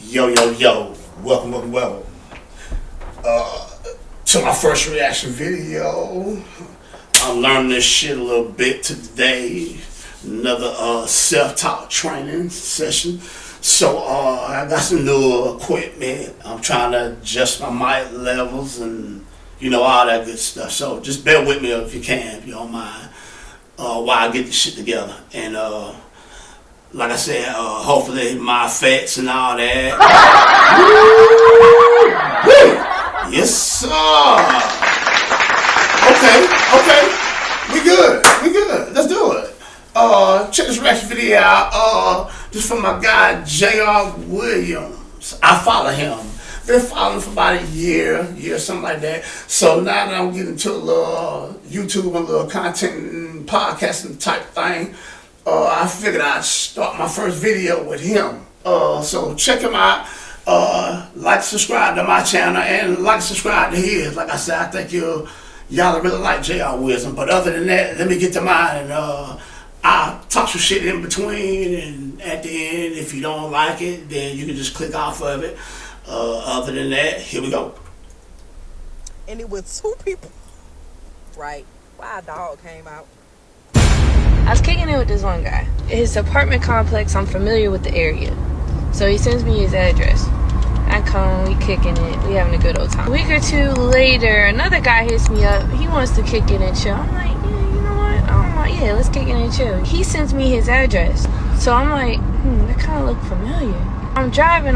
Yo, yo, yo. Welcome. To my first reaction video. I learned this shit a little bit today. Another self-taught training session. So I got some new equipment. I'm trying to adjust my mic levels and all that good stuff. So just bear with me if you can, if you don't mind, while I get this shit together. And like I said, hopefully my effects and all that. Yes, sir. Okay. We good. Let's do it. Check this reaction video out. This from my guy J.R. Williams. I follow him. Been following for about a year, something like that. So now that I'm getting into a little YouTube and a little content and podcasting type thing, I figured I'd start my first video with him. So check him out. Like, subscribe to my channel, and like, subscribe to his. Like I said, I think y'all really like J.R. Wisdom. But other than that, let me get to mine, and I'll talk some shit in between, and at the end, if you don't like it, then you can just click off of it. Other than that, here we go. And it was two people, right? Why a dog came out. I was kicking it with this one guy. His apartment complex, I'm familiar with the area. So he sends me his address. I come, we kicking it, we having a good old time. A week or two later, another guy hits me up. He wants to kick it and chill. I'm like, yeah, you know what? I'm like, yeah, let's kick it and chill. He sends me his address. So I'm like, that kind of look familiar. I'm driving.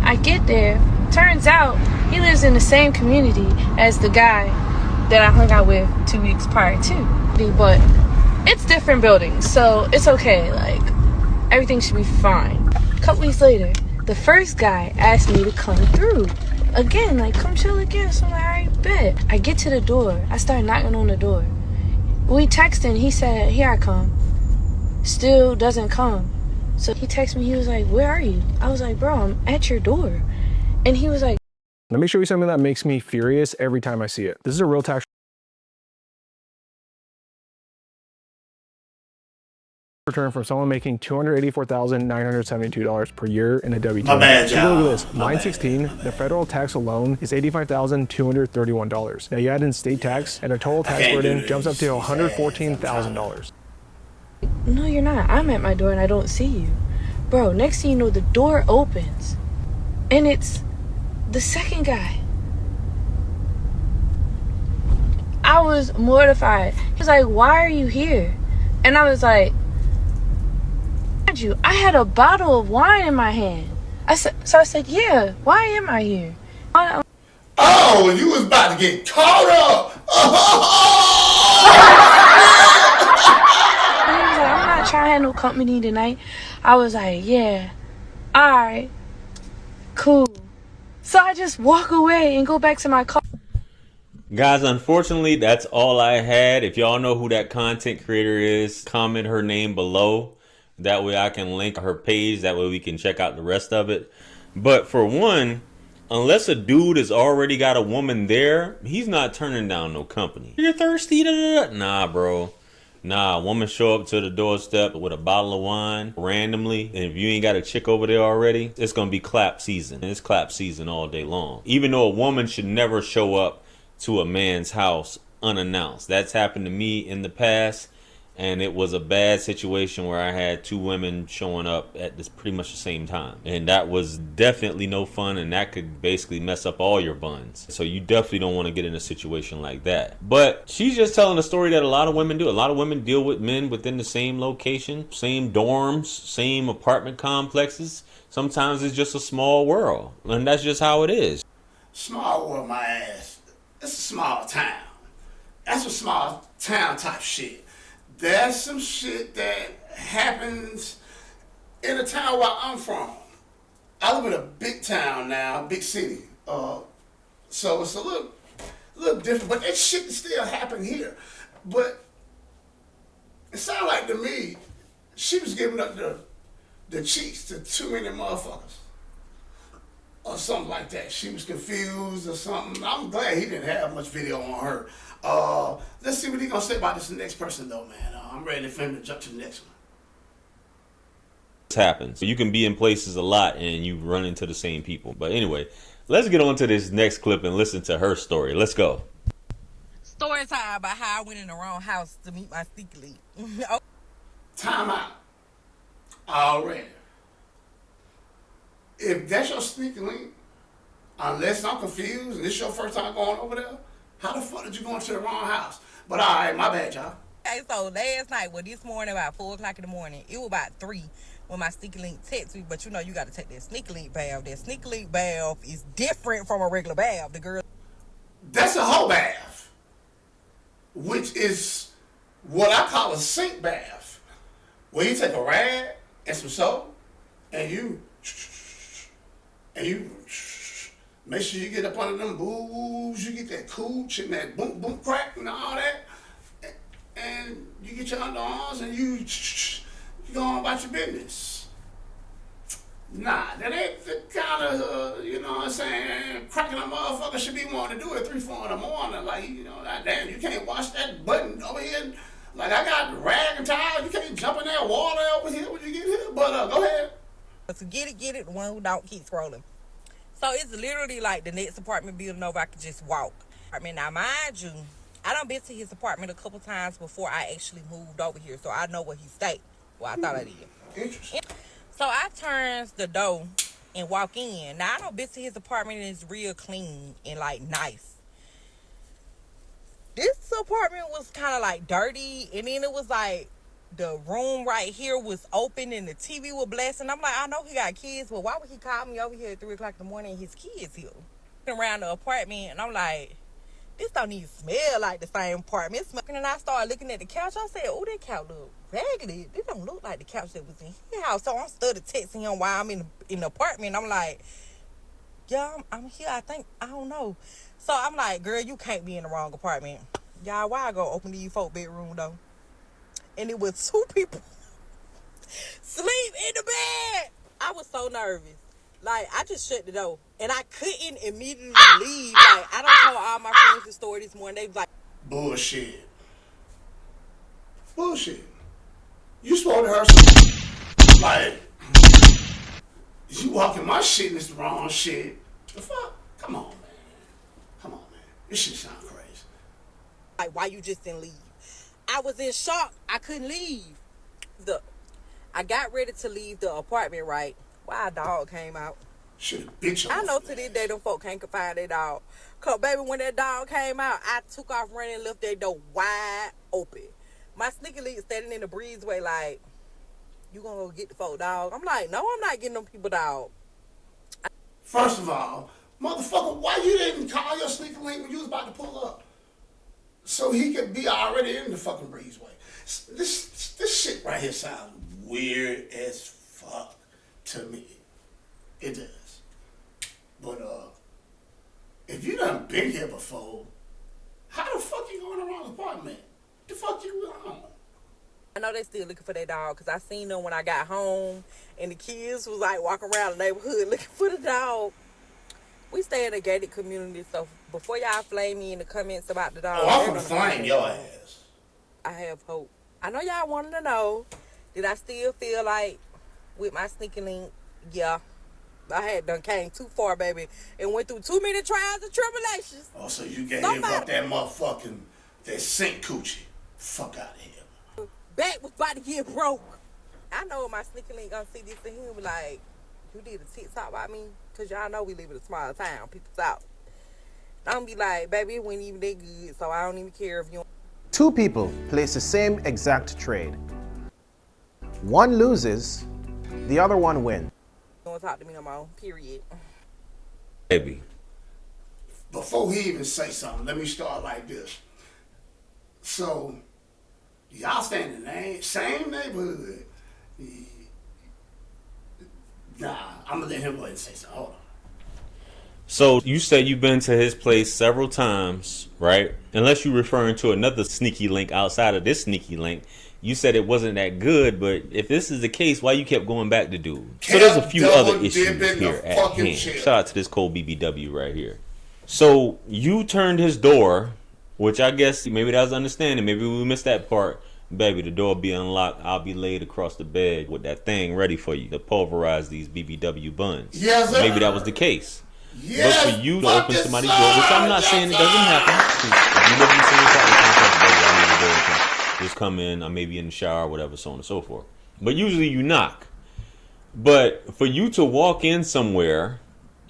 I get there. Turns out he lives in the same community as the guy that I hung out with 2 weeks prior to. But it's different buildings, so it's okay. Like, everything should be fine. A couple weeks later, the first guy asked me to come through again, like, come chill again. So I'm like, alright, bet. I get to the door. I start knocking on the door. We texting. He said, here I come. Still doesn't come. So he texted me. He was like, where are you? I was like, bro, I'm at your door. And he was like, let me show you something that makes me furious every time I see it. This is a real tax return from someone making $284,972 per year in a W-2. My bad, Take a look at this. My Line bad. 16, the federal tax alone is $85,231. Now you add in state tax, and the total tax burden jumps up to $114,000. no, you're not. I'm at my door and I don't see you. Bro, next thing you know, the door opens. And it's the second guy. I was mortified. He was like, why are you here? And I was like, I had a bottle of wine in my hand. I said, yeah, why am I here? Oh, you was about to get caught up. And he was like, I'm not trying to have no company tonight. I was like, yeah, alright, cool. So I just walk away and go back to my car. Guys, unfortunately, that's all I had. If y'all know who that content creator is, comment her name below. That way I can link her page. That way we can check out the rest of it. But for one, unless a dude has already got a woman there, he's not turning down no company. You're thirsty? Nah, bro. Nah, a woman show up to the doorstep with a bottle of wine randomly, and if you ain't got a chick over there already, it's gonna be clap season. And it's clap season all day long. Even though a woman should never show up to a man's house unannounced. That's happened to me in the past, and it was a bad situation where I had two women showing up at this pretty much the same time, and that was definitely no fun, and that could basically mess up all your buns. So you definitely don't want to get in a situation like that. But she's just telling a story that a lot of women do. A lot of women deal with men within the same location, same dorms, same apartment complexes. Sometimes it's just a small world, and that's just how it is. Small world, my ass. It's a small town. That's a small town type shit. There's some shit that happens in the town where I'm from. I live in a big town now, big city. So it's a little different, but that shit still happen here. But it sounded like to me, she was giving up the cheeks to too many motherfuckers. Or something like that. She was confused or something. I'm glad he didn't have much video on her. Let's see what he's gonna say about this next person though, man. I'm ready for him to jump to the next one. happens. You can be in places a lot and you run into the same people. But anyway, let's get on to this next clip and listen to her story. Let's go. Story time about how I went in the wrong house to meet my sneaky link. Time out. Already. If that's your sneaky link, unless I'm confused and this your first time going over there, how the fuck did you go into the wrong house? But all right, my bad, y'all. Okay, so last night, well, this morning about 4 o'clock in the morning, it was about 3 when my sneaky link texted me. But you know, you got to take that sneaky link bath. That sneaky link bath is different from a regular bath. The girl. That's a whole bath, which is what I call a sink bath, where you take a rag and some soap, and you make sure you get up under them boobs, you get that cooch and that boom boom crack and all that, and you get your underarms and you go on about your business. Nah, that ain't the kind of, you know what I'm saying, cracking a motherfucker should be wanting to do at 3, 4 in the morning. Like, you know, damn, you can't wash that button over here. Like, I got rag and towel, you can't jump in that water over here when you get here. But go ahead. So get it, the one who don't keep scrolling. So it's literally like the next apartment building over, I could just walk. I mean, now mind you, I done been to his apartment a couple times before I actually moved over here, so I know where he stayed. Well, I thought I did. Interesting. So I turns the door and walk in. Now I done been to his apartment and it's real clean and like nice. This apartment was kind of like dirty, and then it was like the room right here was open and the TV was blasting. I'm like, I know he got kids, but why would he call me over here at 3 o'clock in the morning and his kids here? Around the apartment, and I'm like, this don't even smell like the same apartment. And I started looking at the couch. I said, oh, that couch look raggedy. This don't look like the couch that was in his house. So I'm studying texting him while I'm in the apartment. I'm like, yeah, I'm here. I don't know. So I'm like, girl, you can't be in the wrong apartment. Y'all, why I go open these folk bedroom though? And it was 2 people sleep in the bed. I was so nervous. Like, I just shut the door. And I couldn't immediately leave. Like, I done told all my friends the story this morning. They was like, bullshit. Bullshit. You supposed to her like, you walking my shit and it's the wrong shit. The fuck? Come on, man. Come on, man. This shit sound crazy. Like, why you just didn't leave? I was in shock. I couldn't leave. I got ready to leave the apartment, right? Why a dog came out. Should've bitch I know to this day them folk can't confine their dog. Cause baby, when that dog came out, I took off running and left that door wide open. My sneaky link standing in the breezeway like, you gonna go get the folk dog? I'm like, no, I'm not getting them people dog. First of all, motherfucker, why you didn't call your sneaky link when you was about to pull up? So he could be already in the fucking breezeway. This shit right here sounds weird as fuck to me. It does. But if you done been here before, how the fuck you going to the wrong apartment? The fuck you on? I know they still looking for their dog because I seen them when I got home and the kids was like walking around the neighborhood looking for the dog. We stay in a gated community, so before y'all flame me in the comments about the dog. Oh, I'm gonna flame your ass. I have hope. I know y'all wanted to know, did I still feel like with my sneaky link? Yeah. I had done came too far, baby, and went through too many trials and tribulations. Oh, so you gave up that motherfucking, that sink coochie. Fuck out of here. Back was about to get broke. I know my sneaky link gonna see this and he'll be like, you did a TikTok about me? Because y'all know we live in a small town. People's out. I'm be like, baby, it wasn't even that good, so I don't even care if you... 2 people place the same exact trade. One loses, the other one wins. Don't talk to me no more, period. Baby. Before he even say something, let me start like this. So, y'all stay in the same neighborhood. Nah, I'm gonna let him go ahead and say something. Hold on. So you said you've been to his place several times, right? Unless you're referring to another sneaky link outside of this sneaky link. You said it wasn't that good, but if this is the case, why you kept going back to dude? So there's a few other issues here at hand. Shout out to this cold BBW right here. So you turned his door, which I guess maybe that was understanding. Maybe we missed that part. baby, the door be unlocked. I'll be laid across the bed with that thing ready for you to pulverize these BBW buns. Yes, sir. Maybe that was the case. Yes, but for you to open somebody's door, which I'm not saying it doesn't happen. If you live in the same apartment complex, baby, I need the door open. Just come in. I may be in the shower, whatever, so on and so forth. But usually you knock. But for you to walk in somewhere,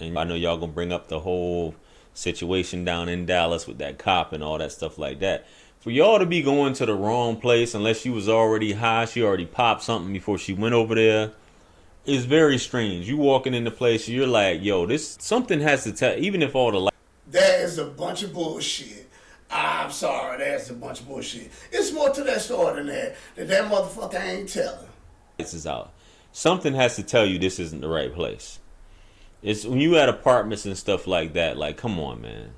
and I know y'all gonna bring up the whole situation down in Dallas with that cop and all that stuff like that. For y'all to be going to the wrong place, unless she was already high, she already popped something before she went over there, is very strange. You walking in the place, you're like, yo, this something has to tell. Even if all the that is a bunch of bullshit. I'm sorry, that's a bunch of bullshit. It's more to that story than that. That motherfucker ain't telling. lights is out. Something has to tell you this isn't the right place. It's when you at apartments and stuff like that. Like, come on, man.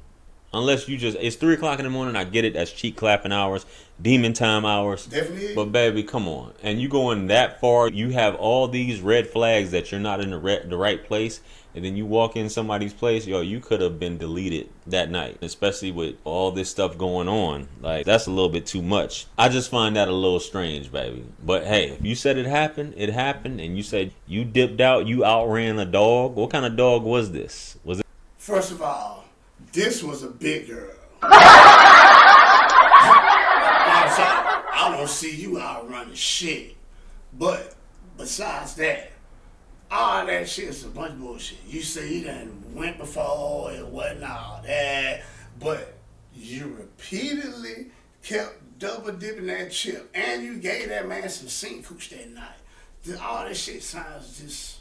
Unless you just, it's 3 o'clock in the morning. I get it. That's cheek clapping hours, demon time hours. Definitely. But baby, come on. And you going that far, you have all these red flags that you're not in the right place. And then you walk in somebody's place, yo, you could have been deleted that night. Especially with all this stuff going on. Like, that's a little bit too much. I just find that a little strange, baby. But hey, if you said it happened, it happened. And you said you dipped out, you outran a dog. What kind of dog was this? Was it? First of all, this was a big girl. I'm sorry, I don't see you out running shit. But besides that, all that shit is a bunch of bullshit. You say you done went before and whatnot, that, but you repeatedly kept double dipping that chip, and you gave that man some sink cooch that night. All that shit sounds just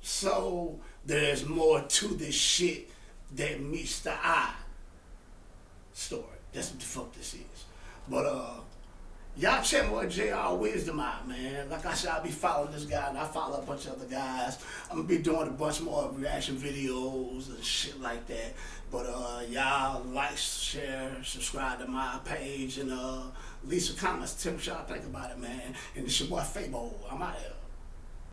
so. There's more to this shit that meets the eye story. That's what the fuck this is. But y'all check my JR Wisdom out, man. Like I said, I'll be following this guy, and I follow a bunch of other guys. I'm gonna be doing a bunch more reaction videos and shit like that. But y'all like, share, subscribe to my page, and leave some comments. Tell me what y'all think about it, man. And it's your boy Fabo. I'm out here.